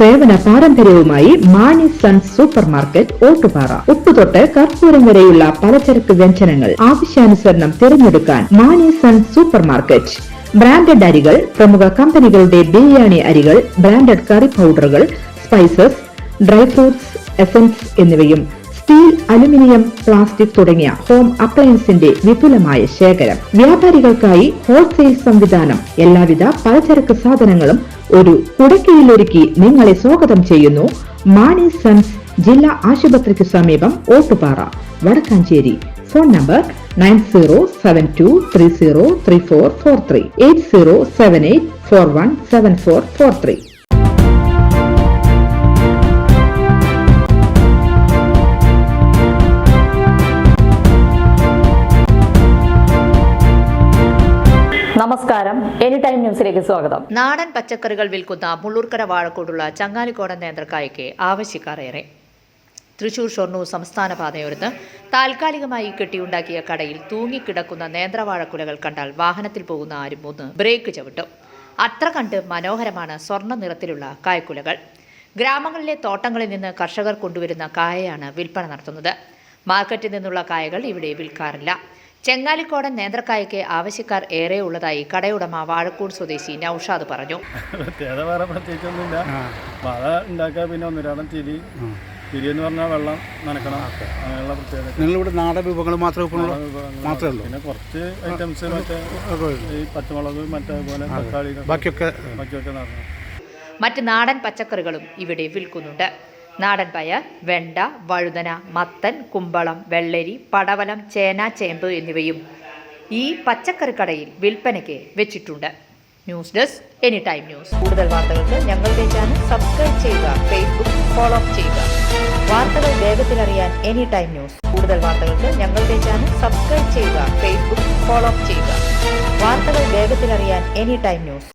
സേവന പാരമ്പര്യവുമായി Mani sons supermarket Ottupara. ഉപ്പുതൊട്ട് കർപ്പൂരം വരെയുള്ള പലചരക്ക് വ്യഞ്ജനങ്ങൾ ആവശ്യാനുസരണം തിരഞ്ഞെടുക്കാൻ Mani sons supermarket. Branded അരികൾ, പ്രമുഖ കമ്പനികളുടെ ബിരിയാണി അരികൾ, ബ്രാൻഡഡ് കറി പൗഡറുകൾ, സ്പൈസസ്, ഡ്രൈ ഫ്രൂട്ട്സ്, എസൻസ് എന്നിവയും സ്റ്റീൽ, അലുമിനിയം, പ്ലാസ്റ്റിക് തുടങ്ങിയ ഹോം അപ്ലയൻസിന്റെ വിപുലമായ ശേഖരം. വ്യാപാരികൾക്കായി ഹോൾസെയിൽ സംവിധാനം. എല്ലാവിധ പലചരക്ക് സാധനങ്ങളും ഒരു കുടക്കീഴിലൊരുക്കി നിങ്ങളെ സ്വാഗതം ചെയ്യുന്നു. മാണി സൺസ് ജില്ലാ ആശുപത്രിക്ക് സമീപം ഓട്ടുപാറ, വടക്കാഞ്ചേരി. Phone number 9072303443 8078417443. നമസ്കാരം, എനി ടൈം ന്യൂസിലേക്ക് സ്വാഗതം. നാടൻ പച്ചക്കറികൾ വിൽക്കുന്ന മുള്ളൂർക്കര വാഴക്കോടുള്ള ചങ്ങാലിക്കോടൻ നേന്ത്രക്കായ്ക്ക് ആവശ്യക്കാർ ഏറെ. തൃശൂർ ഷൊർണൂർ സംസ്ഥാന പാതയോരത്ത് താൽക്കാലികമായി കെട്ടിയുണ്ടാക്കിയ കടയിൽ തൂങ്ങിക്കിടക്കുന്ന നേന്ത്രവാഴക്കുലകൾ കണ്ടാൽ വാഹനത്തിൽ പോകുന്ന ആരും ഒന്ന് ബ്രേക്ക് ചവിട്ടും. അത്ര കണ്ട് മനോഹരമാണ് സ്വർണ്ണ നിറത്തിലുള്ള കായ്ക്കുലകൾ. ഗ്രാമങ്ങളിലെ തോട്ടങ്ങളിൽ നിന്ന് കർഷകർ കൊണ്ടുവരുന്ന കായയാണ് വിൽപ്പന നടത്തുന്നത്. മാർക്കറ്റിൽ നിന്നുള്ള കായകൾ ഇവിടെ വിൽക്കാറില്ല. ചെങ്ങാലിക്കോടൻ നേന്ത്രക്കായ്ക്ക് ആവശ്യക്കാർ ഏറെ ഉള്ളതായി കടയുടമ വാഴക്കൂട് സ്വദേശി നൌഷാദ് പറഞ്ഞു. പ്രത്യേകിച്ചൊന്നുമില്ല. വള ഉണ്ടാക്കുക, പിന്നെ ഒന്നിരാടം തിരി എന്ന് പറഞ്ഞാൽ വെള്ളം നനക്കണം, അങ്ങനെയുള്ള പ്രത്യേകത. നിങ്ങളിവിടെ നാടൻ വിഭവങ്ങൾ മാത്രമേ ഉള്ളൂ? പിന്നെ കുറച്ച് ഐറ്റംസ് മറ്റേ ഈ പച്ചമുളക്, മറ്റേപോലെ തക്കാളി, ബാക്കിയൊക്കെ നടക്കണം. മറ്റ് നാടൻ പച്ചക്കറികളും ഇവിടെ വിൽക്കുന്നുണ്ട്. നാടൻ പയർ, വെണ്ട, വഴുതന, മത്തൻ, കുമ്പളം, വെള്ളരി, പടവലം, ചേന, ചേമ്പ് എന്നിവയും ഈ പച്ചക്കറി കടയിൽ വിൽപ്പനയ്ക്ക് വെച്ചിട്ടുണ്ട്. News desk any time news. കൂടുതൽ വാർത്തകൾക്ക് ഞങ്ങളുടെ ചാനൽ സബ്സ്ക്രൈബ് ചെയ്യുക, ഫേസ്ബുക്ക് ഫോളോ ചെയ്യുക. വാർത്തകൾ വേഗത്തിലറിയാൻ എനി ടൈം ന്യൂസ്. കൂടുതൽ വാർത്തകൾക്ക് ഞങ്ങളുടെ ചാനൽ സബ്സ്ക്രൈബ് ചെയ്യുക, ഫേസ്ബുക്ക് ഫോളോ ചെയ്യുക. വാർത്തകൾ വേഗത്തിലറിയാൻ എനി ടൈം ന്യൂസ്.